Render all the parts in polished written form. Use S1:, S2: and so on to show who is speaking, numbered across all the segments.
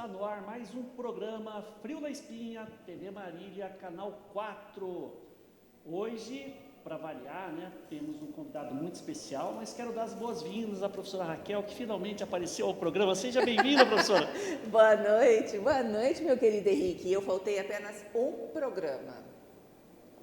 S1: está no ar mais um programa Frio na Espinha, TV Marília, Canal 4. Hoje, para variar, né, temos um convidado muito especial, mas quero dar as boas-vindas à professora Raquel, que finalmente apareceu ao programa. Seja bem-vinda, professora.
S2: Boa noite, meu querido Henrique. Eu faltei apenas um programa.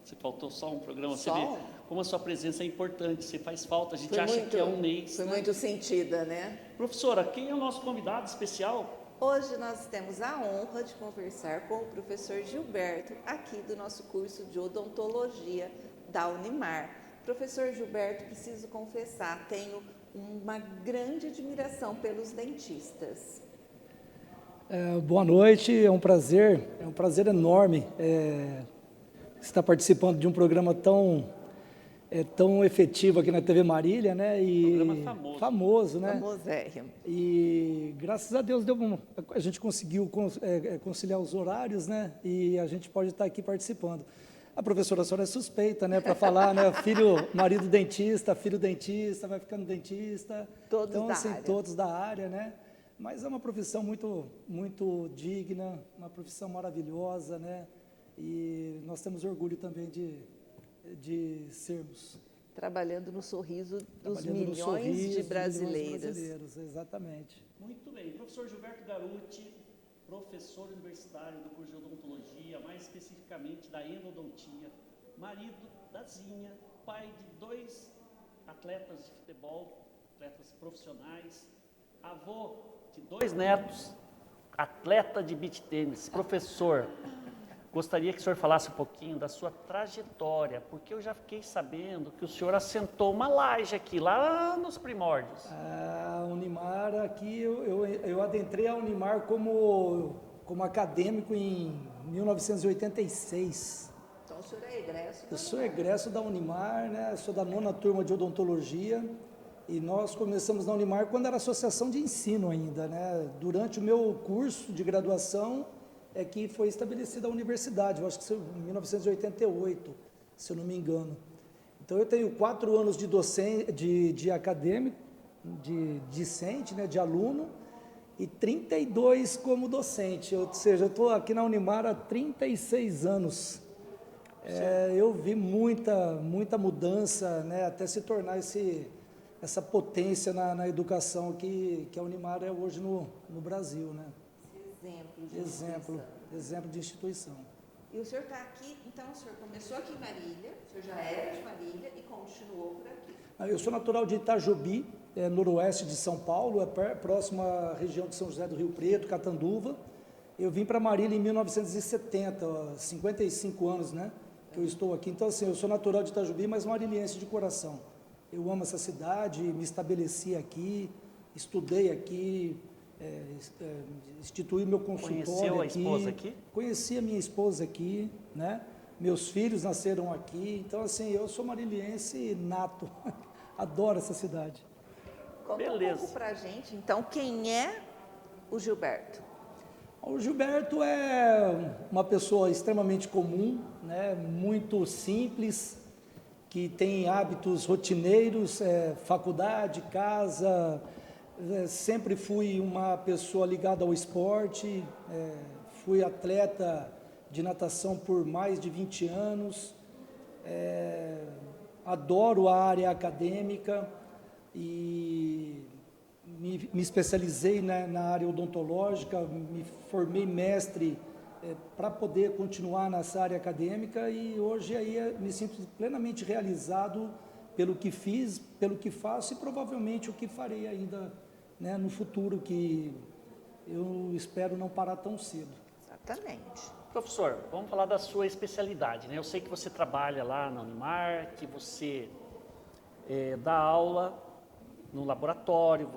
S1: Você faltou só um programa,
S2: Só
S1: você vê
S2: um?
S1: como a sua presença é importante, você faz falta, a gente
S2: Foi
S1: acha
S2: muito,
S1: que é um mês.
S2: Foi
S1: né?
S2: muito sentida, né?
S1: Professora, quem é o nosso convidado especial?
S2: Hoje nós temos a honra de conversar com o professor Gilberto, aqui do nosso curso de odontologia da Unimar. Professor Gilberto, preciso confessar, tenho uma grande admiração pelos dentistas.
S3: Boa noite, é um prazer enorme estar participando de um programa tão efetivo aqui na TV Marília, né? E
S1: Programa famoso.
S3: né?
S2: Famosérrimo.
S3: E graças a Deus a gente conseguiu conciliar os horários, né? E a gente pode estar aqui participando. A professora só é suspeita, né? Para falar, né? Marido dentista, filho dentista, vai ficando dentista.
S2: Todos
S3: então,
S2: da
S3: assim,
S2: área.
S3: todos da área, né? Mas é uma profissão muito digna, uma profissão maravilhosa, né? E nós temos orgulho também de sermos.
S2: Trabalhando no sorriso dos
S3: Trabalhando no
S2: milhões
S3: sorriso
S2: de
S3: dos
S2: brasileiros.
S3: brasileiros, exatamente.
S1: Muito bem, professor Gilberto Garuti, professor universitário do curso de odontologia, mais especificamente da endodontia, marido da Zinha, pai de 2 atletas de futebol, atletas profissionais, avô de 2 netos, atleta de beach tênis, professor. Gostaria que o senhor falasse um pouquinho da sua trajetória, porque eu já fiquei sabendo que o senhor assentou uma laje aqui, lá nos primórdios.
S3: A Unimar, aqui eu adentrei a Unimar como acadêmico em 1986.
S2: Então o senhor é egresso?
S3: Eu sou egresso da Unimar, né? Sou da 9ª turma de odontologia e nós começamos na Unimar quando era associação de ensino ainda, né? Durante o meu curso de graduação é que foi estabelecida a universidade, eu acho que foi em 1988, se eu não me engano. Então eu tenho 4 anos de docente, de acadêmico, de discente, né, de aluno, e 32 como docente, ou seja, eu estou aqui na Unimar há 36 anos. Eu vi muita mudança, né, até se tornar essa potência na educação que a Unimar é hoje no Brasil, né? Exemplo de instituição.
S2: E o senhor está aqui, então o senhor começou aqui em Marília, o senhor já era de Marília e continuou por aqui.
S3: Eu sou natural de Itajobi, noroeste de São Paulo, próximo à região de São José do Rio Preto, Catanduva. Eu vim para Marília em 1970, 55 anos, né, que eu estou aqui. Então, assim, eu sou natural de Itajobi, mas mariliense de coração. Eu amo essa cidade, me estabeleci aqui, estudei aqui, instituí meu consultório.
S1: Conheceu a esposa aqui?
S3: Conheci a minha esposa aqui, né? Meus filhos nasceram aqui, então assim, eu sou mariliense nato, adoro essa cidade.
S2: Conta um pouco pra gente, então, quem é o Gilberto?
S3: O Gilberto é uma pessoa extremamente comum, né? Muito simples, que tem hábitos rotineiros, faculdade, casa. Sempre fui uma pessoa ligada ao esporte, fui atleta de natação por mais de 20 anos, adoro a área acadêmica e me especializei na área odontológica, me formei mestre para poder continuar nessa área acadêmica e hoje aí me sinto plenamente realizado pelo que fiz, pelo que faço e provavelmente o que farei ainda, né, no futuro, que eu espero não parar tão cedo.
S2: Exatamente.
S1: Professor, vamos falar da sua especialidade, né? Eu sei que você trabalha lá na Unimar, que você dá aula no laboratório,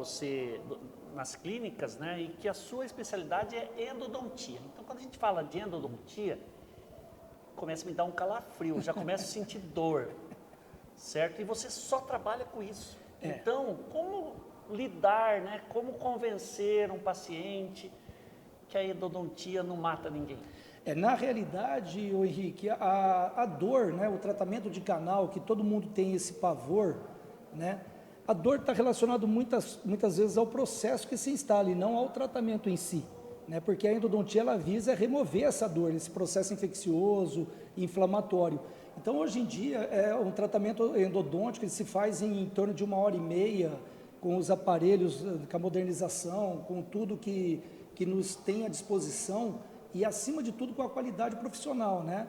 S1: nas clínicas, né? E que a sua especialidade é endodontia. Então, quando a gente fala de endodontia, começa a me dar um calafrio, já começo a sentir dor, certo? E você só trabalha com isso. Então, como lidar, né? Como convencer um paciente que a endodontia não mata ninguém?
S3: Na realidade, Henrique, a dor, né, o tratamento de canal, que todo mundo tem esse pavor, né, a dor está relacionada muitas vezes ao processo que se instala e não ao tratamento em si. né? Porque a endodontia ela visa remover essa dor, esse processo infeccioso, inflamatório. Então, hoje em dia, é um tratamento endodôntico, ele se faz em torno de 1h30, com os aparelhos, com a modernização, com tudo que nos tem à disposição e, acima de tudo, com a qualidade profissional, né?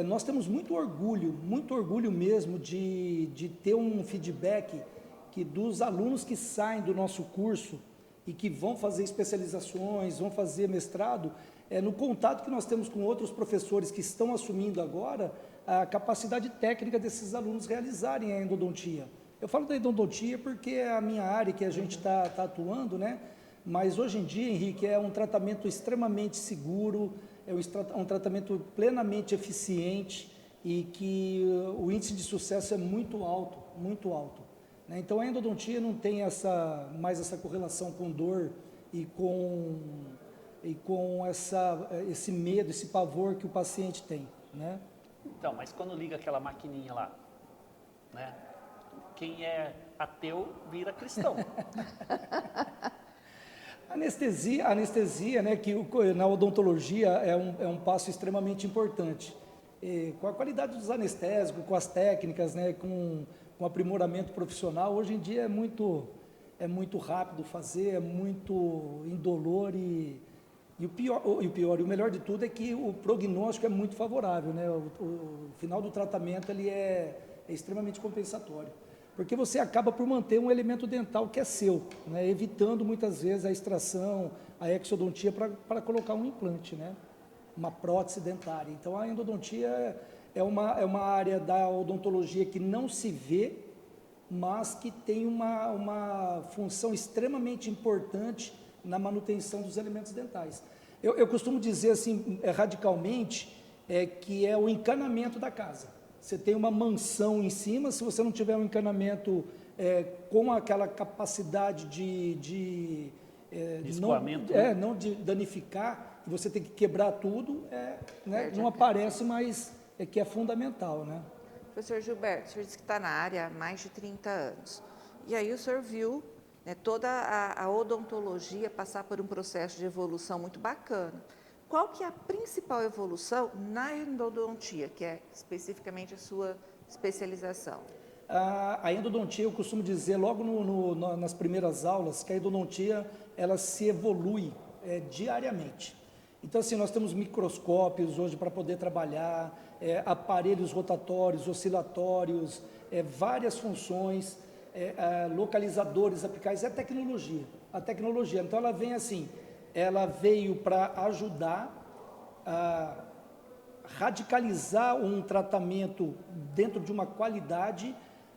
S3: Nós temos muito orgulho mesmo de ter um feedback dos alunos que saem do nosso curso e que vão fazer especializações, vão fazer mestrado, no contato que nós temos com outros professores que estão assumindo agora a capacidade técnica desses alunos realizarem a endodontia. Eu falo da endodontia porque é a minha área que a gente está atuando, né? Mas hoje em dia, Henrique, é um tratamento extremamente seguro, é um tratamento plenamente eficiente e que o índice de sucesso é muito alto, né? Então, a endodontia não tem mais essa correlação com dor e com esse medo, esse pavor que o paciente tem, né?
S1: Então, mas quando liga aquela maquininha lá, né? Quem é ateu vira cristão. Anestesia, né, que na odontologia é um passo extremamente importante. Com a qualidade dos anestésicos, com as técnicas, né, com aprimoramento profissional, hoje em dia é muito rápido fazer, é muito indolor e o melhor de tudo é que o prognóstico é muito favorável, né? O final do tratamento ele é extremamente compensatório, porque você acaba por manter um elemento dental que é seu, né? Evitando muitas vezes a extração, a exodontia para colocar um implante, né? Uma prótese dentária. Então, a endodontia é uma área da odontologia que não se vê, mas que tem uma função extremamente importante na manutenção dos elementos dentais. Eu costumo dizer assim, radicalmente, que é o encanamento da casa. Você tem uma mansão em cima, se você não tiver um encanamento com aquela capacidade de escoamento,
S3: não de danificar, você tem que quebrar tudo, né, não aparece, mas que é fundamental, né?
S2: Professor Gilberto, o senhor disse que está na área há mais de 30 anos. E aí o senhor viu, né, toda a odontologia passar por um processo de evolução muito bacana. Qual que é a principal evolução na endodontia, que é especificamente a sua especialização?
S3: A endodontia, eu costumo dizer logo nas primeiras aulas, que a endodontia ela se evolui diariamente. Então, assim, nós temos microscópios hoje para poder trabalhar, aparelhos rotatórios, oscilatórios, várias funções, localizadores apicais, a tecnologia. Então, ela vem assim, ela veio para ajudar a radicalizar um tratamento dentro de uma qualidade,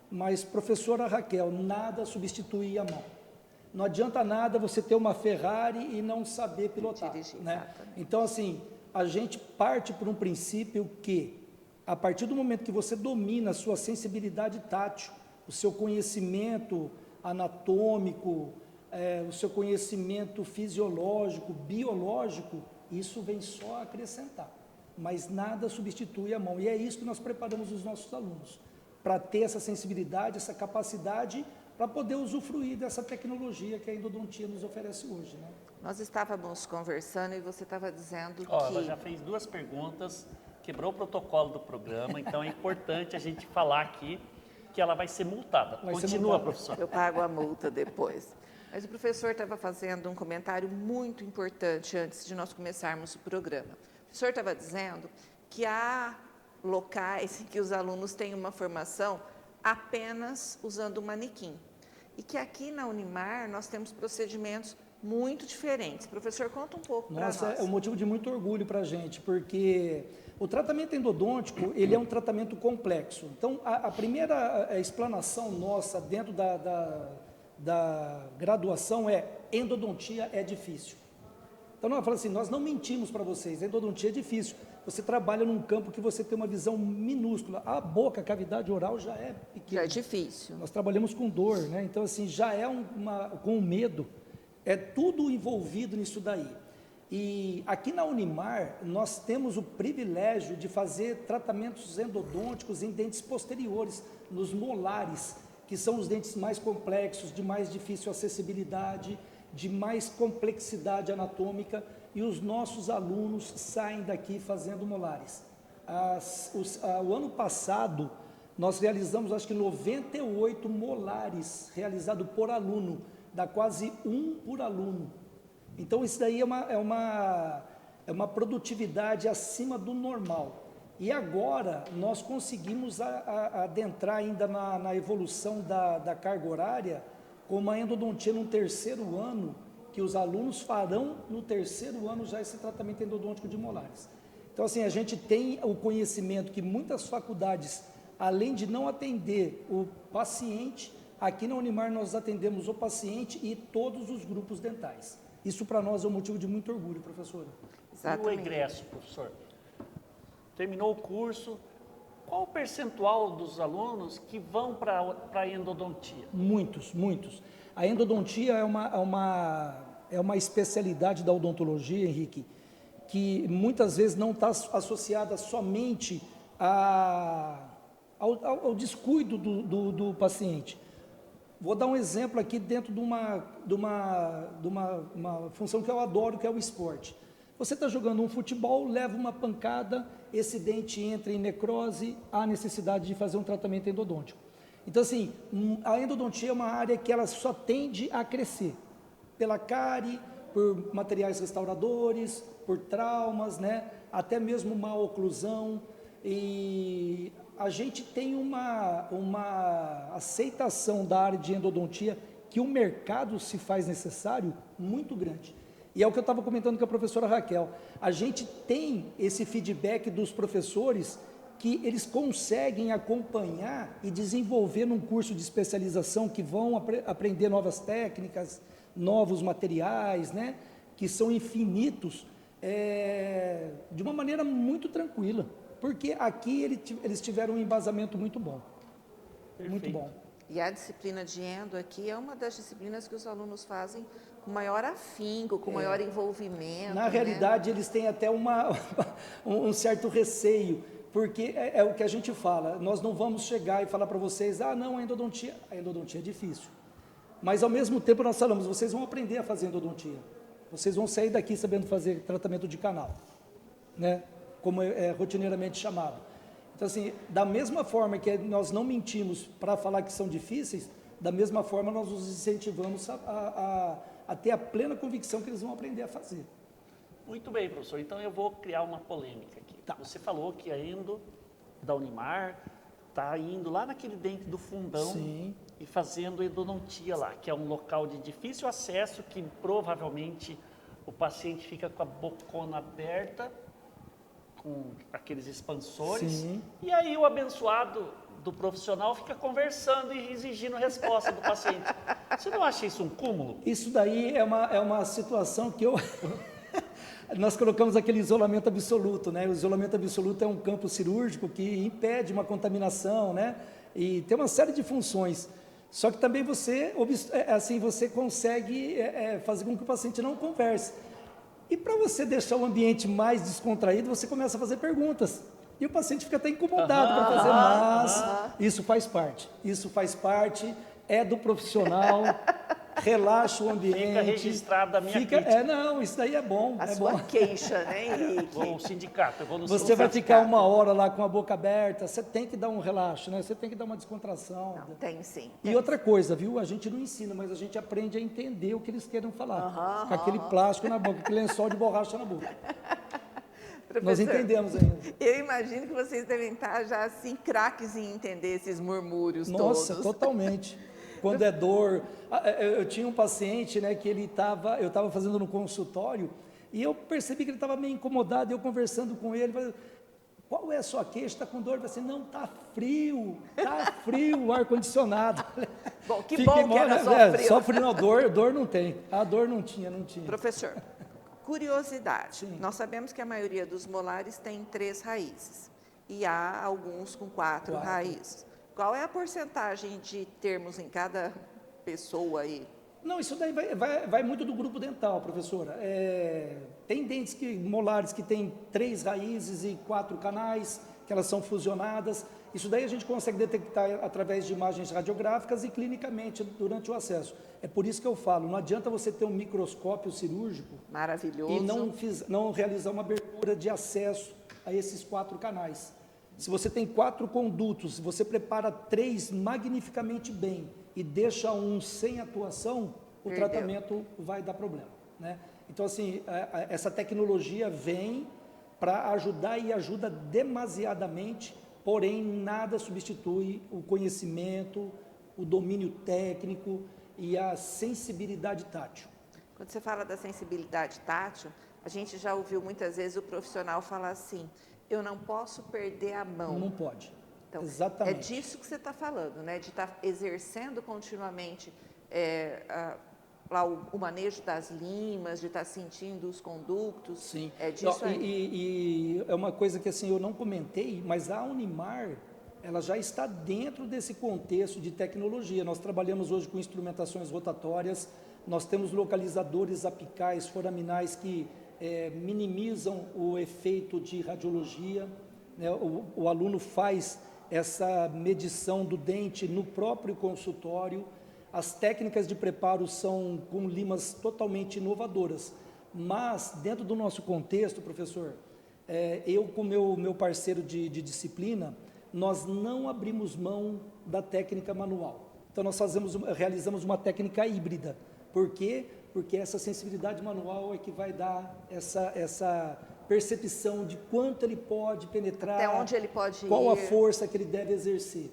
S3: mas, professora Raquel, nada substitui a mão. Não adianta nada você ter uma Ferrari e não saber pilotar,
S2: dirigir,
S3: né? Então, assim, a gente parte por um princípio que, a partir do momento que você domina a sua sensibilidade tátil, o seu conhecimento anatômico, o seu conhecimento fisiológico, biológico, isso vem só acrescentar, mas nada substitui a mão. E é isso que nós preparamos os nossos alunos, para ter essa sensibilidade, essa capacidade, para poder usufruir dessa tecnologia que a endodontia nos oferece hoje, né?
S2: Nós estávamos conversando e você estava dizendo que...
S1: Ela já fez 2 perguntas, quebrou o protocolo do programa, então é importante a gente falar aqui que ela vai ser multada. Continua, professor.
S2: Eu pago a multa depois. Mas o professor estava fazendo um comentário muito importante antes de nós começarmos o programa. O professor estava dizendo que há locais em que os alunos têm uma formação apenas usando o manequim. E que aqui na Unimar nós temos procedimentos muito diferentes. Professor, conta um pouco para nós.
S3: Nossa, é um motivo de muito orgulho para a gente, porque o tratamento endodôntico, ele é um tratamento complexo. Então, a primeira explanação nossa dentro da graduação é: endodontia é difícil. Então, nós falamos assim, nós não mentimos para vocês, endodontia é difícil. Você trabalha num campo que você tem uma visão minúscula. A boca, a cavidade oral já é pequena.
S2: Já é difícil.
S3: Nós trabalhamos com dor, né? Então, assim, já é com medo. É tudo envolvido nisso daí. E aqui na Unimar, nós temos o privilégio de fazer tratamentos endodônticos em dentes posteriores, nos molares, que são os dentes mais complexos, de mais difícil acessibilidade. de mais complexidade anatômica, e os nossos alunos saem daqui fazendo molares. O ano passado, nós realizamos, acho que 98 molares realizados por aluno, dá quase um por aluno. Então, isso daí é uma produtividade acima do normal. E agora, nós conseguimos adentrar ainda na evolução da carga horária, com uma endodontia no terceiro ano, que os alunos farão no terceiro ano já esse tratamento endodôntico de molares. Então, assim, a gente tem o conhecimento que muitas faculdades, além de não atender o paciente, aqui na Unimar nós atendemos o paciente e todos os grupos dentais. Isso para nós é um motivo de muito orgulho, professora.
S1: Exatamente. E o egresso, professor? Terminou o curso, qual o percentual dos alunos que vão para a endodontia? Muitos,
S3: muitos. A endodontia é uma especialidade da odontologia, Henrique, que muitas vezes não está associada somente ao descuido do paciente. Vou dar um exemplo aqui dentro de uma função que eu adoro, que é o esporte. Você está jogando um futebol, leva uma pancada, esse dente entra em necrose, há necessidade de fazer um tratamento endodôntico. Então, assim, a endodontia é uma área que ela só tende a crescer, pela cárie, por materiais restauradores, por traumas, né? Até mesmo má oclusão, e a gente tem uma aceitação da área de endodontia que o mercado se faz necessário muito grande. E é o que eu estava comentando com a professora Raquel. A gente tem esse feedback dos professores que eles conseguem acompanhar e desenvolver num curso de especialização, que vão aprender novas técnicas, novos materiais, né, que são infinitos, de uma maneira muito tranquila, porque aqui eles tiveram um embasamento muito bom.
S1: Perfeito.
S3: Muito bom.
S2: E a disciplina de endo aqui é uma das disciplinas que os alunos fazem com maior afinco, com maior envolvimento.
S3: Na realidade, eles têm até um certo receio, porque é o que a gente fala, nós não vamos chegar e falar para vocês, não, a endodontia é difícil. Mas, ao mesmo tempo, nós falamos, vocês vão aprender a fazer endodontia. Vocês vão sair daqui sabendo fazer tratamento de canal, né? Como é rotineiramente chamado. Então, assim, da mesma forma que nós não mentimos para falar que são difíceis, da mesma forma nós os incentivamos a ter a plena convicção que eles vão aprender a fazer.
S1: Muito bem, professor. Então, eu vou criar uma polêmica aqui.
S3: Tá.
S1: Você falou que a endo da Unimar está indo lá naquele dente do fundão.
S3: Sim.
S1: E fazendo endodontia lá, que é um local de difícil acesso, que provavelmente o paciente fica com a bocona aberta, com aqueles expansores. Sim. E aí o abençoado do profissional fica conversando e exigindo resposta do paciente. Você não acha isso um cúmulo?
S3: Isso daí é uma situação que nós colocamos aquele isolamento absoluto, né? O isolamento absoluto é um campo cirúrgico que impede uma contaminação, né? E tem uma série de funções. Só que também você consegue fazer com que o paciente não converse. E para você deixar o ambiente mais descontraído, você começa a fazer perguntas. E o paciente fica até incomodado para fazer, mas isso faz parte. Isso faz parte, é do profissional, relaxa o ambiente.
S1: Fica registrado a minha crítica.
S3: Não, isso daí é bom.
S2: A sua queixa, né, Henrique?
S1: Vou ao sindicato.
S3: Você vai ficar uma hora lá com a boca aberta, você tem que dar um relaxo, né? Você tem que dar uma descontração.
S2: Não, tem sim.
S3: E outra coisa, viu? A gente não ensina, mas a gente aprende a entender o que eles querem falar. Com aquele plástico na boca, aquele lençol de borracha na boca.
S2: Professor,
S3: nós entendemos ainda.
S2: Eu imagino que vocês devem estar já assim, craques em entender esses murmúrios todos.
S3: Nossa, totalmente. Quando é dor. Eu tinha um paciente, né, que eu estava fazendo no consultório, e eu percebi que ele estava meio incomodado, eu conversando com ele, falei, qual é a sua queixa? Está com dor? Ele falou assim, não, está frio o ar-condicionado.
S2: Bom, que bom que era só frio.
S3: Só frio, não, dor não tem. A dor não tinha.
S2: Professor, curiosidade. Sim. Nós sabemos que a maioria dos molares tem 3 raízes, e há alguns com 4 raízes. Qual é a porcentagem de termos em cada pessoa aí?
S3: Não, isso daí vai muito do grupo dental, professora. Tem dentes molares que têm 3 raízes e 4 canais, que elas são fusionadas. Isso daí a gente consegue detectar através de imagens radiográficas e clinicamente durante o acesso. É por isso que eu falo, não adianta você ter um microscópio cirúrgico
S2: Maravilhoso.
S3: e não realizar uma abertura de acesso a esses 4 canais. Se você tem 4 condutos, se você prepara 3 magnificamente bem e deixa um sem atuação, o tratamento vai dar problema, né? Então, assim, essa tecnologia vem para ajudar e ajuda demasiadamente, porém nada substitui o conhecimento, o domínio técnico e a sensibilidade tátil.
S2: Quando você fala da sensibilidade tátil, a gente já ouviu muitas vezes o profissional falar assim, eu não posso perder a mão.
S3: Não pode.
S2: Então,
S3: exatamente.
S2: É disso que você está falando, né? De estar exercendo continuamente lá o manejo das limas, de estar sentindo os condutos.
S3: Sim.
S2: É disso aí.
S3: E é uma coisa que assim, eu não comentei, mas a Unimar, ela já está dentro desse contexto de tecnologia. Nós trabalhamos hoje com instrumentações rotatórias, nós temos localizadores apicais, foraminais que minimizam o efeito de radiologia, né? O aluno faz essa medição do dente no próprio consultório. As técnicas de preparo são com limas totalmente inovadoras, mas dentro do nosso contexto, professor, eu com meu parceiro de disciplina, nós não abrimos mão da técnica manual. Então nós realizamos uma técnica híbrida. Por quê? Porque essa sensibilidade manual é que vai dar essa percepção de quanto ele pode penetrar,
S2: até onde ele pode
S3: qual
S2: ir.
S3: a força que ele deve exercer.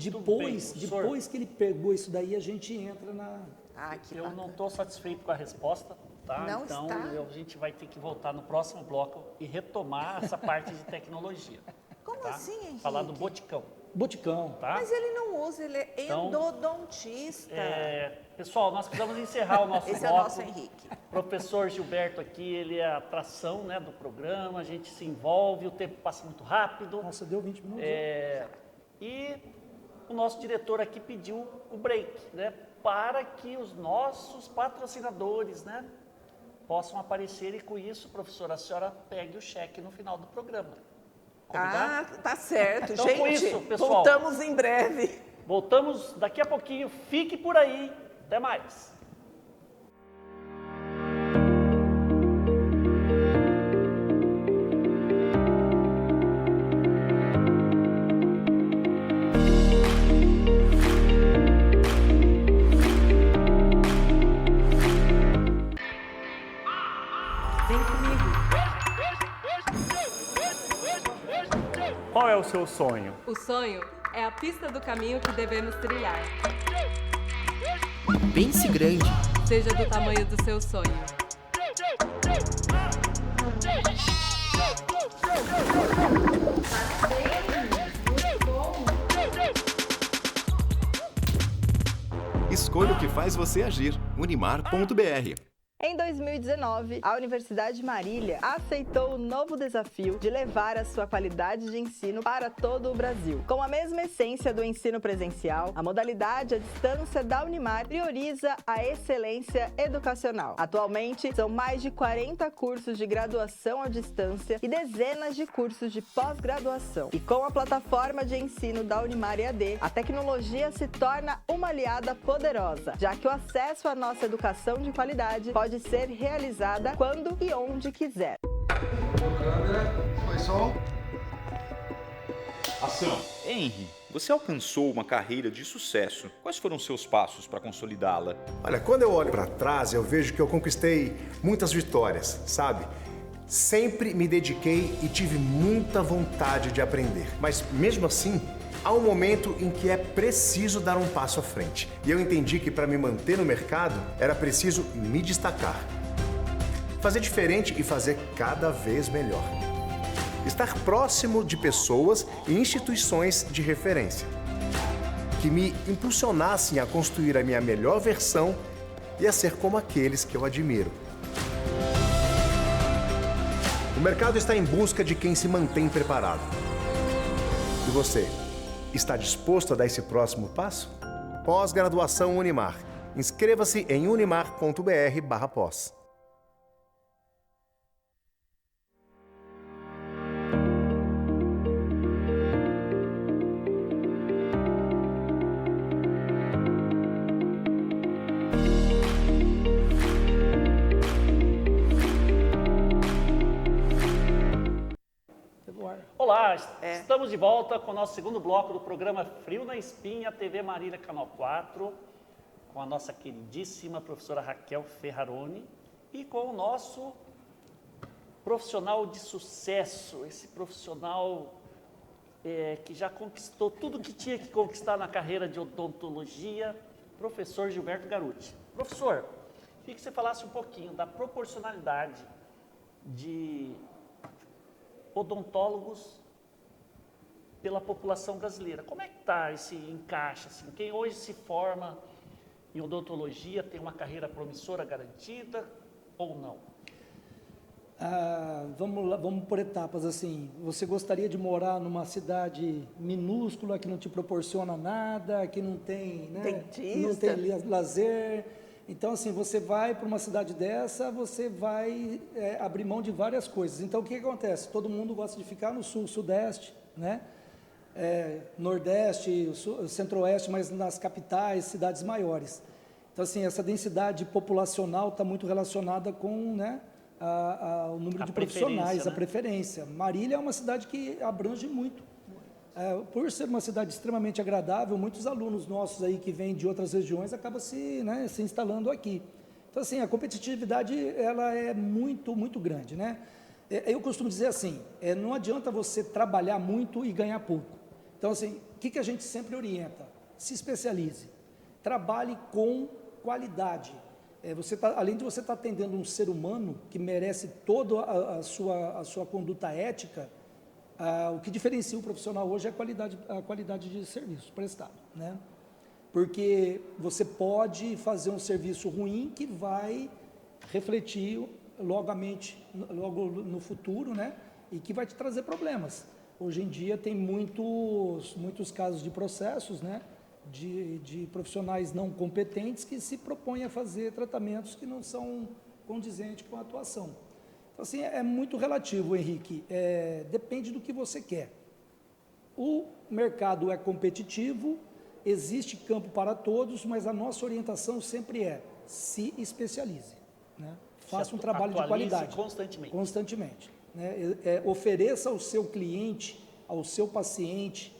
S1: Depois
S3: que ele pegou isso daí, a gente entra na...
S1: Eu não estou satisfeito com a resposta, tá?
S2: Não
S1: então
S2: está?
S1: a gente vai ter que voltar no próximo bloco e retomar essa parte de tecnologia.
S2: Como
S1: tá?
S2: assim, Henrique?
S1: Falar do Boticão.
S3: Boticão.
S1: Tá?
S2: Mas ele não usa, ele é
S1: Então,
S2: endodontista.
S1: Pessoal, nós precisamos encerrar o nosso
S2: Esse
S1: bloco.
S2: é o nosso Henrique.
S1: Professor Gilberto aqui, ele é a atração, né, do programa, a gente se envolve, o tempo passa muito rápido.
S3: Nossa, deu 20 minutos.
S1: E o nosso diretor aqui pediu o break, né, para que os nossos patrocinadores, né, possam aparecer e com isso, professora, a senhora pegue o cheque no final do programa. Combinado?
S2: Tá certo.
S1: Então,
S2: gente,
S1: com isso, pessoal,
S2: voltamos em breve.
S1: Voltamos daqui a pouquinho, fique por aí, até mais.
S2: Vem comigo.
S4: Qual é o seu sonho?
S5: O sonho é a pista do caminho que devemos trilhar.
S6: Pense grande.
S5: Seja do tamanho do seu sonho.
S7: Escolha o que faz você agir. Unimar.br.
S8: Em 2019, a Universidade Marília aceitou o novo desafio de levar a sua qualidade de ensino para todo o Brasil. Com a mesma essência do ensino presencial, a modalidade à distância da Unimar prioriza a excelência educacional. Atualmente, são mais de 40 cursos de graduação à distância e dezenas de cursos de pós-graduação. E com a plataforma de ensino da Unimar EAD, a tecnologia se torna uma aliada poderosa, já que o acesso à nossa educação de qualidade pode ser realizada quando e onde quiser.
S9: Câmera, foi som.
S10: Ação. Henry, você alcançou uma carreira de sucesso. Quais foram seus passos para consolidá-la?
S9: Olha, quando eu olho para trás, eu vejo que eu conquistei muitas vitórias, sabe? Sempre me dediquei e tive muita vontade de aprender. Mas mesmo assim, há um momento em que é preciso dar um passo à frente. E eu entendi que para me manter no mercado, era preciso me destacar. Fazer diferente e fazer cada vez melhor. Estar próximo de pessoas e instituições de referência. Que me impulsionassem a construir a minha melhor versão e a ser como aqueles que eu admiro. O mercado está em busca de quem se mantém preparado. E você? Está disposto a dar esse próximo passo? Pós-graduação Unimar. Inscreva-se em unimar.br/pós.
S1: Olá, estamos de volta com o nosso segundo bloco do programa Frio na Espinha, TV Marília, Canal 4, com a nossa queridíssima professora Raquel Ferraroni e com o nosso profissional de sucesso, esse profissional que já conquistou tudo que tinha que conquistar na carreira de odontologia, professor Gilberto Garuti. Professor, queria que você falasse um pouquinho da proporcionalidade de odontólogos pela população brasileira. Como é que está esse encaixe? Assim? Quem hoje se forma em odontologia tem uma carreira promissora garantida ou não?
S3: Vamos lá, vamos por etapas. Assim, você gostaria de morar numa cidade minúscula que não te proporciona nada, que não tem, né, não tem lazer? Então, assim, você vai para uma cidade dessa, você vai abrir mão de várias coisas. Então, o que acontece? Todo mundo gosta de ficar no sul, sudeste, né? Nordeste, centro-oeste, mas nas capitais, cidades maiores. Então, assim, essa densidade populacional está muito relacionada com, né, o número de profissionais, né? A preferência. Marília é uma cidade que abrange muito. Por ser uma cidade extremamente agradável, muitos alunos nossos aí que vêm de outras regiões acabam se instalando aqui. Então, assim, a competitividade ela é muito, muito grande, né? Eu costumo dizer assim, não adianta você trabalhar muito e ganhar pouco. Então, assim, o que a gente sempre orienta? Se especialize, trabalhe com qualidade. Além de você estar atendendo um ser humano que merece toda a sua conduta ética, o que diferencia o profissional hoje é a qualidade de serviço prestado, né? Porque você pode fazer um serviço ruim que vai refletir logo no futuro, né? E que vai te trazer problemas. Hoje em dia tem muitos casos de processos, né? De profissionais não competentes que se propõem a fazer tratamentos que não são condizentes com a atuação. Então, assim, é muito relativo, Henrique, depende do que você quer. O mercado é competitivo, existe campo para todos, mas a nossa orientação sempre se especialize, né? Faça um trabalho de qualidade. Constantemente. Né? Ofereça ao seu cliente, ao seu paciente,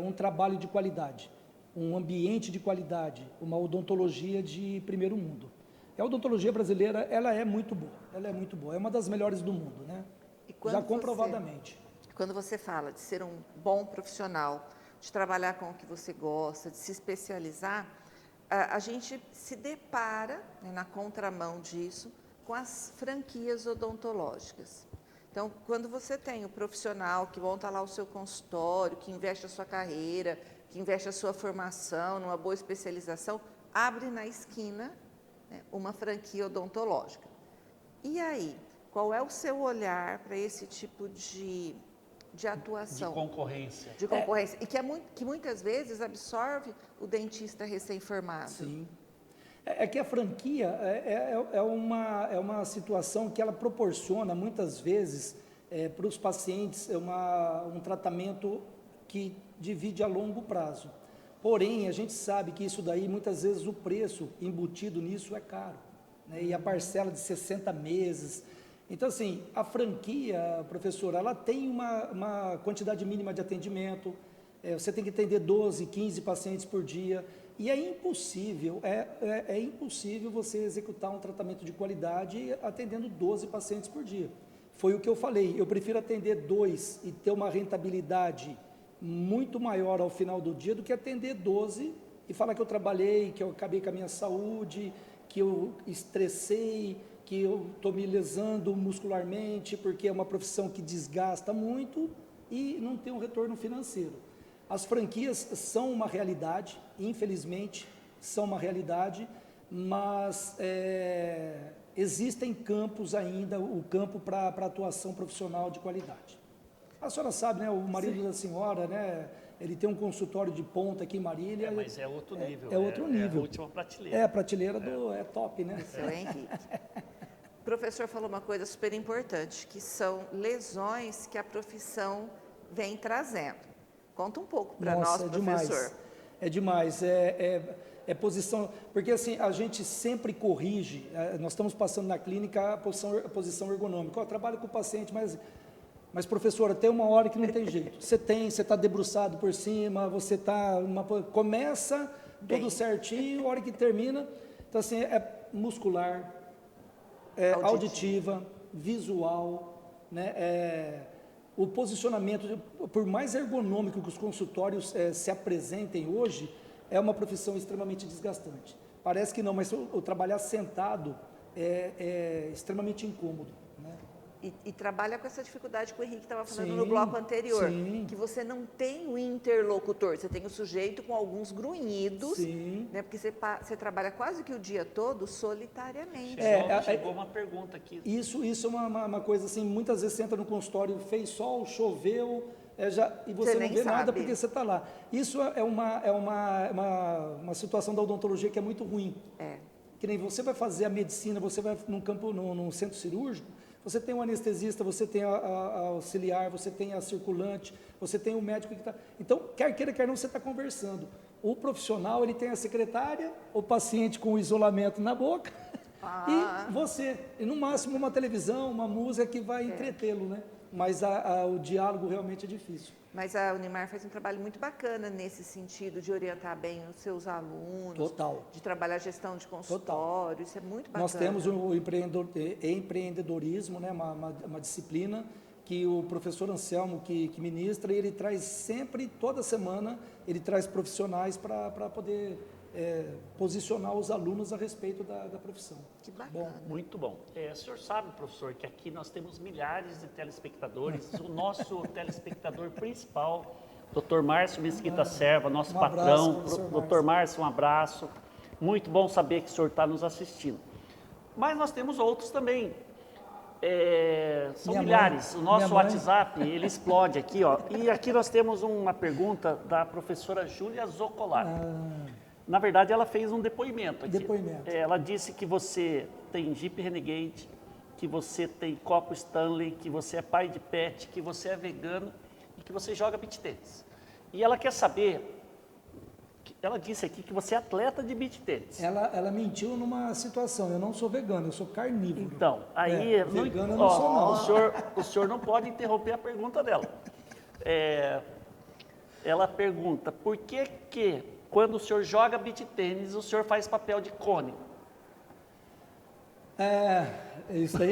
S3: um trabalho de qualidade, um ambiente de qualidade, uma odontologia de primeiro mundo. A odontologia brasileira, ela é muito boa, é uma das melhores do mundo, né? Já comprovadamente.
S2: Quando você fala de ser um bom profissional, de trabalhar com o que você gosta, de se especializar, a gente se depara, né, na contramão disso, com as franquias odontológicas. Então, quando você tem o profissional que monta lá o seu consultório, que investe a sua carreira, que investe a sua formação numa boa especialização, abre na esquina, né, uma franquia odontológica. E aí, qual é o seu olhar para esse tipo de atuação?
S1: De concorrência.
S2: De concorrência. E que muitas vezes absorve o dentista recém-formado.
S3: Sim. Que a franquia é uma situação que ela proporciona, muitas vezes, para os pacientes, um tratamento que divide a longo prazo. Porém, a gente sabe que isso daí, muitas vezes, o preço embutido nisso é caro, né? E a parcela de 60 meses. Então, assim, a franquia, professora, ela tem uma quantidade mínima de atendimento, você tem que atender 12, 15 pacientes por dia, e é impossível você executar um tratamento de qualidade atendendo 12 pacientes por dia. Foi o que eu falei, eu prefiro atender 2 e ter uma rentabilidade muito maior ao final do dia do que atender 12 e falar que eu trabalhei, que eu acabei com a minha saúde, que eu estressei, que eu estou me lesando muscularmente, porque é uma profissão que desgasta muito e não tem um retorno financeiro. As franquias são uma realidade, infelizmente, são uma realidade, mas existem campos ainda, o campo para atuação profissional de qualidade. A senhora sabe, né, o marido da senhora, né, ele tem um consultório de ponta aqui em Marília.
S1: Mas é outro nível.
S3: É outro nível.
S1: É a última prateleira.
S3: A prateleira é top, né?
S2: Seu Henrique. O professor falou uma coisa super importante, que são lesões que a profissão vem trazendo. Conta um pouco para nós, professor.
S3: É demais. É posição... Porque, assim, a gente sempre corrige, nós estamos passando na clínica a posição ergonômica. Eu trabalho com o paciente, mas Mas, professora, tem uma hora que não tem jeito. Você está debruçado por cima, você está... Começa tudo certinho, a hora que termina. Então, assim, é muscular, auditiva, visual, né? O posicionamento, por mais ergonômico que os consultórios se apresentem hoje, é uma profissão extremamente desgastante. Parece que não, mas o trabalhar sentado é extremamente incômodo, né?
S2: E trabalha com essa dificuldade que o Henrique estava falando no bloco anterior, que você não tem o interlocutor, você tem o sujeito com alguns grunhidos, né, porque você trabalha quase que o dia todo solitariamente.
S1: Chegou uma pergunta aqui.
S3: Isso é uma coisa assim, muitas vezes você entra no consultório, fez sol, choveu, e você não vê nada porque você está lá. Isso é uma situação da odontologia que é muito ruim. Que nem você vai fazer a medicina, você vai num centro cirúrgico, você tem um anestesista, você tem a auxiliar, você tem a circulante, você tem o médico que está... Então, quer queira, quer não, você está conversando. O profissional, ele tem a secretária, o paciente com o isolamento na boca, e você. E no máximo uma televisão, uma música que vai entretê-lo, né? Mas o diálogo realmente é difícil.
S2: Mas a Unimar faz um trabalho muito bacana nesse sentido, de orientar bem os seus alunos.
S3: Total.
S2: De trabalhar a gestão de consultório, isso é muito bacana.
S3: Nós temos o empreendedorismo, né, uma disciplina que o professor Anselmo que ministra, e ele traz sempre, toda semana, ele traz profissionais para poder posicionar os alunos a respeito da profissão.
S2: Que bacana.
S1: Muito bom. O senhor sabe, professor, que aqui nós temos milhares de telespectadores. O nosso telespectador principal, Dr. Márcio Mesquita Serva, nosso patrão. Dr. Márcio, um abraço. Muito bom saber que o senhor está nos assistindo. Mas nós temos outros também. São milhares. O nosso WhatsApp, ele explode aqui, ó. E aqui nós temos uma pergunta da professora Júlia Zocolar. Na verdade, ela fez um depoimento aqui. Ela disse que você tem Jeep Renegade, que você tem copo Stanley, que você é pai de pet, que você é vegano e que você joga beach tênis. E ela quer saber, ela disse aqui que você é atleta de beach tênis.
S3: Ela mentiu numa situação, eu não sou vegano, eu sou carnívoro.
S1: Então, aí...
S3: vegano eu não sou, não.
S1: O senhor não pode interromper a pergunta dela. Ela pergunta, por que quando o senhor joga beach tênis, o senhor faz papel de cone?
S3: Isso aí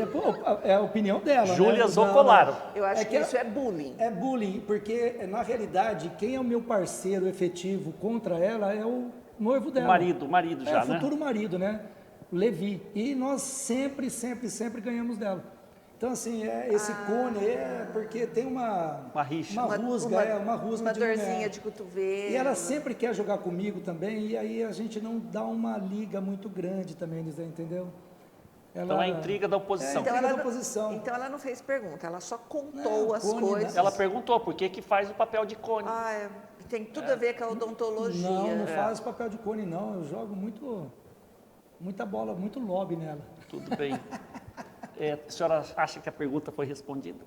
S3: é a opinião dela.
S1: Júlia Zocolaro.
S2: Eu acho que isso é bullying.
S3: É bullying, porque na realidade, quem é o meu parceiro efetivo contra ela é o noivo dela.
S1: O marido já, né?
S3: O futuro marido, né? Levi. E nós sempre ganhamos dela. Então, assim, esse cone porque tem uma
S1: rixa.
S3: Uma rusga.
S2: Uma dorzinha de cotovelo.
S3: E ela sempre quer jogar comigo também, e aí a gente não dá uma liga muito grande também, entendeu?
S1: Então é intriga da oposição.
S2: Então ela não fez pergunta, ela só contou as coisas.
S1: Ela perguntou por que faz o papel de cone.
S2: Tem tudo a ver com a odontologia.
S3: Não faz papel de cone, não. Eu jogo muita bola, muito lobby nela.
S1: Tudo bem. A senhora acha que a pergunta foi respondida?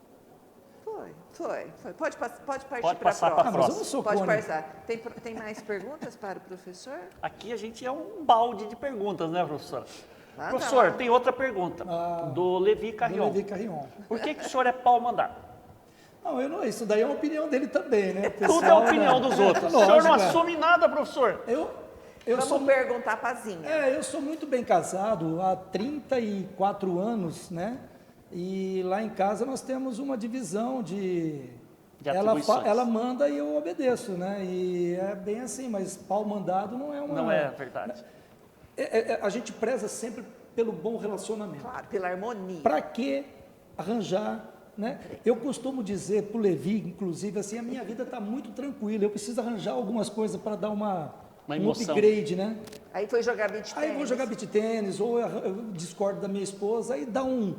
S2: Foi. Pode partir para a
S1: passar para a próxima.
S3: Mas eu não sou
S2: Pode
S3: cone.
S2: passar. Tem mais perguntas para o professor?
S1: Aqui a gente é um balde de perguntas, né, professora? Professor, tem outra pergunta, do Levi Carrion. Por que o senhor é pau mandado?
S3: Não, isso daí é uma opinião dele também, né?
S1: Tudo é opinião dos outros. O senhor não assume nada, professor.
S2: Vamos perguntar para a Zinha.
S3: Eu sou muito bem casado há 34 anos, né? E lá em casa nós temos uma divisão de ela manda e eu obedeço, né? E é bem assim, mas pau mandado não é uma...
S1: Não é verdade.
S3: A gente preza sempre pelo bom relacionamento.
S2: Claro, pela harmonia.
S3: Para que arranjar, né? Eu costumo dizer para o Levi, inclusive, assim, a minha vida está muito tranquila, eu preciso arranjar algumas coisas para dar um upgrade, né?
S2: Aí foi jogar beach tênis.
S3: Aí eu vou jogar beach tênis, ou eu discordo da minha esposa, aí dá um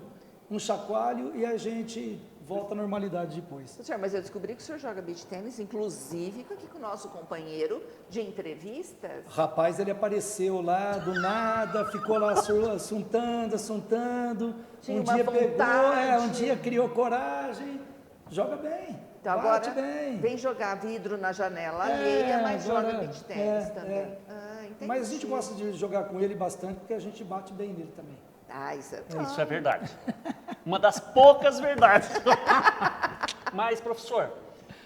S3: chacoalho e a gente volta à normalidade depois.
S2: Senhor, mas eu descobri que o senhor joga beach tênis, inclusive aqui com o nosso companheiro de entrevistas.
S3: Rapaz, ele apareceu lá do nada, ficou lá assuntando.
S2: Tinha
S3: um dia
S2: vontade.
S3: pegou, um dia criou coragem, joga bem.
S2: Então
S3: bate
S2: agora
S3: bem.
S2: Vem jogar vidro na janela alheia, mas joga beach tênis também.
S3: Mas a gente gosta de jogar com ele bastante, porque a gente bate bem nele também.
S2: Isso é
S1: verdade. Uma das poucas verdades. Mas, professor,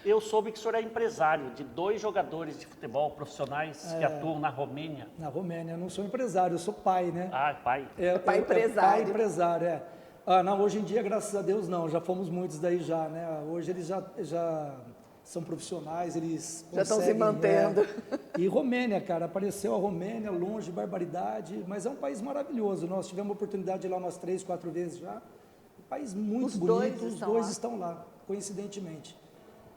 S1: eu soube que o senhor é empresário de 2 jogadores de futebol profissionais que atuam na Romênia.
S3: Na Romênia, eu não sou empresário, eu sou pai, né?
S1: Ah, pai.
S2: Pai empresário.
S3: Pai empresário, é. Ah, não, hoje em dia, graças a Deus, não. Já fomos muitos daí já, né? Hoje eles já são profissionais, eles
S2: já estão se mantendo.
S3: E Romênia, cara, apareceu a Romênia, longe, barbaridade, mas é um país maravilhoso. Nós tivemos a oportunidade de ir lá umas 3, 4 vezes já. Um país muito bonito, os dois estão lá, coincidentemente.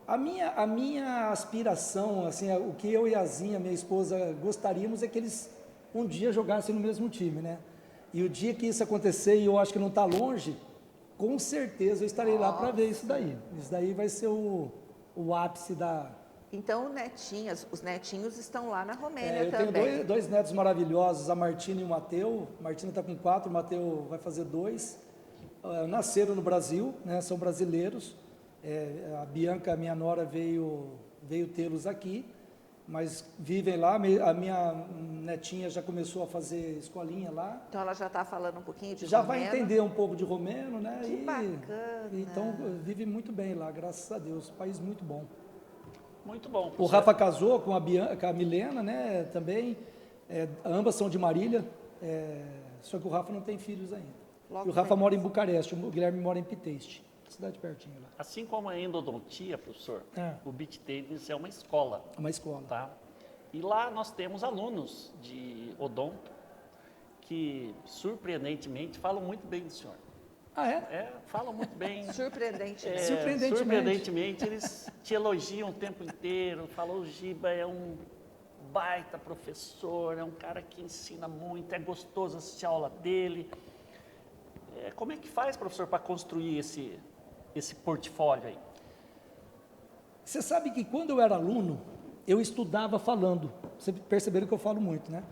S3: A minha aspiração, assim, o que eu e a Zinha, minha esposa, gostaríamos é que eles um dia jogassem no mesmo time, né? E o dia que isso acontecer, e eu acho que não está longe, com certeza eu estarei lá para ver isso daí. Isso daí vai ser o ápice da...
S2: Então, os netinhos estão lá na Romênia
S3: eu
S2: também.
S3: tenho dois netos maravilhosos, a Martina e o Mateu. A Martina está com 4, o Mateu vai fazer 2. Nasceram no Brasil, né? São brasileiros. A Bianca, minha nora, veio tê-los aqui, mas vivem lá. A minha netinha já começou a fazer escolinha lá.
S2: Então ela já está falando um pouquinho de
S3: já
S2: romeno.
S3: Vai entender um pouco de romeno, né?
S2: Que bacana.
S3: Então vive muito bem lá, graças a Deus. País muito bom.
S1: Muito bom.
S3: O Rafa casou com a Milena, né? Também. Ambas são de Marília, só que o Rafa não tem filhos ainda. E o Rafa mora em Bucareste, o Guilherme mora em Pitești, cidade pertinho lá.
S1: Assim como a endodontia, professor, o beach tênis é uma escola.
S3: Uma escola.
S1: Tá? E lá nós temos alunos de odonto que, surpreendentemente, falam muito bem do senhor.
S3: Ah, é?
S1: Falam muito bem.
S2: Surpreendentemente.
S1: Surpreendentemente, eles te elogiam o tempo inteiro, falam, o Giba é um baita professor, é um cara que ensina muito, é gostoso assistir a aula dele. Como é que faz, professor, para construir esse portfólio aí?
S3: Você sabe que quando eu era aluno, eu estudava falando. Vocês perceberam que eu falo muito, né?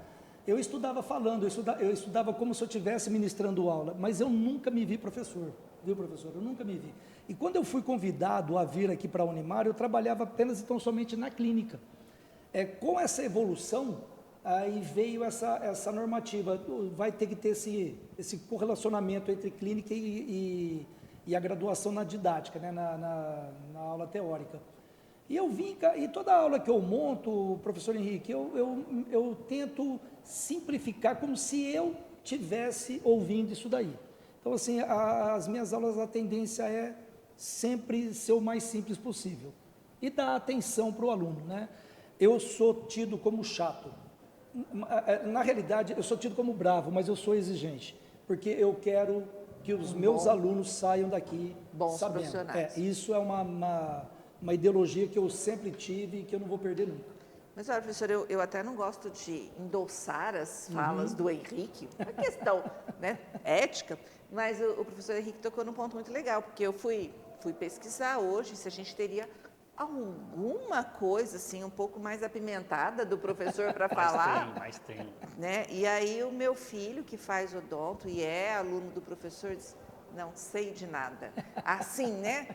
S3: Eu estudava falando, eu estudava como se eu estivesse ministrando aula, mas eu nunca me vi professor, viu, professor? Eu nunca me vi. E quando eu fui convidado a vir aqui para a Unimar, eu trabalhava apenas e tão somente na clínica. Com essa evolução, aí veio essa normativa, vai ter que ter esse correlacionamento entre clínica e a graduação na didática, né, na aula teórica. E eu vim, e toda aula que eu monto, professor Henrique, eu tento simplificar como se eu tivesse ouvindo isso daí. Então, assim, as minhas aulas, a tendência é sempre ser o mais simples possível. E dar atenção para o aluno, né? Eu sou tido como chato. Na realidade, eu sou tido como bravo, mas eu sou exigente, porque eu quero que os meus alunos saiam daqui
S2: bons
S3: sabendo.
S2: Profissionais.
S3: Isso é uma ideologia que eu sempre tive e que eu não vou perder nunca.
S2: Mas, olha, professor, eu até não gosto de endossar as falas do Henrique, uma questão, né, ética, mas o professor Henrique tocou num ponto muito legal, porque eu fui pesquisar hoje se a gente teria alguma coisa assim um pouco mais apimentada do professor para falar.
S1: Mas tem.
S2: Né? E aí o meu filho, que faz odonto e é aluno do professor, diz, não sei de nada. Assim, né?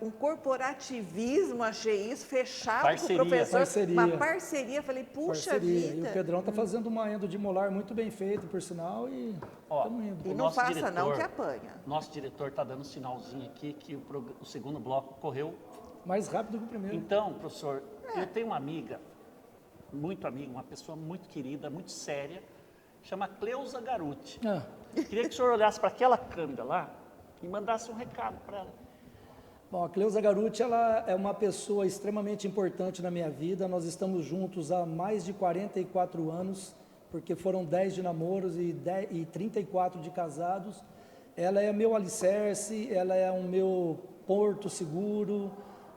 S2: Um corporativismo, achei isso, fechado com o professor. Uma parceria, falei, puxa vida.
S3: E o Pedrão está fazendo uma endodimolar muito bem feita, por sinal, e estamos indo.
S2: E não faça diretor, não que apanha.
S1: Nosso diretor está dando um sinalzinho aqui que o segundo bloco correu
S3: mais rápido que o primeiro.
S1: Então, professor, eu tenho uma amiga, muito amiga, uma pessoa muito querida, muito séria, chama Cleusa Garuti. Queria que o senhor olhasse para aquela câmera lá e mandasse um recado para ela.
S3: Bom, a Cleusa Garuti, ela é uma pessoa extremamente importante na minha vida. Nós estamos juntos há mais de 44 anos, porque foram 10 de namoros e 34 de casados. Ela é meu alicerce, ela é o meu porto seguro,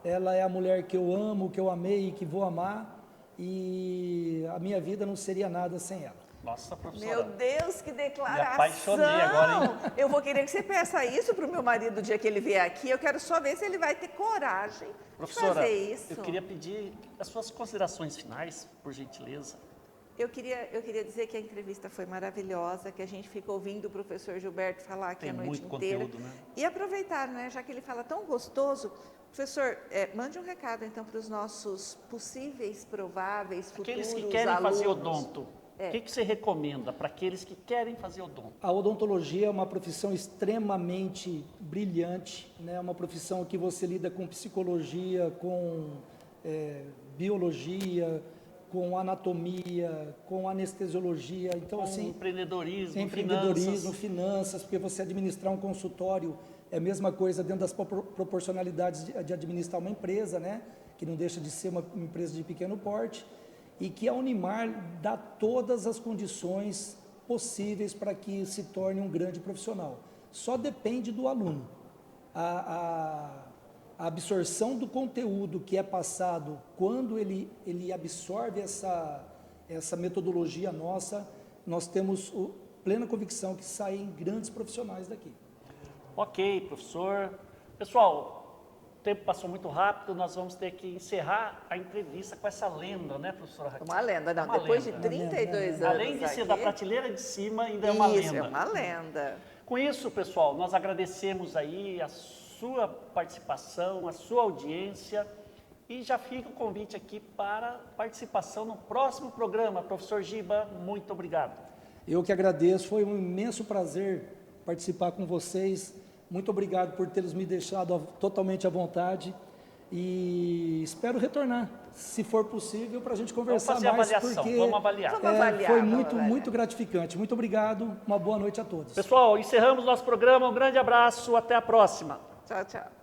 S3: ela é a mulher que eu amo, que eu amei e que vou amar, e a minha vida não seria nada sem ela.
S1: Nossa, professora.
S2: Meu Deus, que declaração!
S1: Me apaixonei agora, hein?
S2: Eu vou querer que você peça isso para o meu marido o dia que ele vier aqui. Eu quero só ver se ele vai ter coragem de fazer isso.
S1: Eu queria pedir as suas considerações finais, por gentileza.
S2: Eu queria dizer que a entrevista foi maravilhosa, que a gente ficou ouvindo o professor Gilberto falar aqui a noite inteira.
S1: Conteúdo, né?
S2: E aproveitar, né, já que ele fala tão gostoso. Professor, mande um recado então para os nossos possíveis, prováveis, futuros
S1: Aqueles que querem
S2: alunos.
S1: fazer odonto O que você recomenda para aqueles que querem fazer odonto?
S3: A odontologia é uma profissão extremamente brilhante, né? Uma profissão que você lida com psicologia, com biologia, com anatomia, com anestesiologia, então
S1: Com
S3: assim,
S1: empreendedorismo,
S3: finanças, porque você administrar um consultório é a mesma coisa dentro das proporcionalidades de administrar uma empresa, né? Que não deixa de ser uma empresa de pequeno porte, e que a Unimar dá todas as condições possíveis para que se torne um grande profissional. Só depende do aluno. A absorção do conteúdo que é passado, quando ele absorve essa metodologia nossa, nós temos plena convicção que saem grandes profissionais daqui.
S1: Ok, professor. Pessoal, o tempo passou muito rápido, nós vamos ter que encerrar a entrevista com essa lenda, né, professora Raquel?
S2: Uma lenda, não.
S1: Uma
S2: Depois
S1: lenda.
S2: de 32 anos
S1: Além de ser da
S2: aqui,
S1: prateleira de cima, ainda é uma lenda.
S2: isso, é uma lenda.
S1: Com isso, pessoal, nós agradecemos aí a sua participação, a sua audiência, e já fica o convite aqui para participação no próximo programa. Professor Giba, muito obrigado.
S3: Eu que agradeço, foi um imenso prazer participar com vocês. Muito obrigado por terem me deixado totalmente à vontade e espero retornar, se for possível, para a gente conversar
S1: Vamos fazer
S3: mais,
S1: a avaliação,
S3: porque
S1: vamos avaliar.
S3: foi muito gratificante. Muito obrigado, uma boa noite a todos.
S1: Pessoal, encerramos nosso programa, um grande abraço, até a próxima.
S2: Tchau, tchau.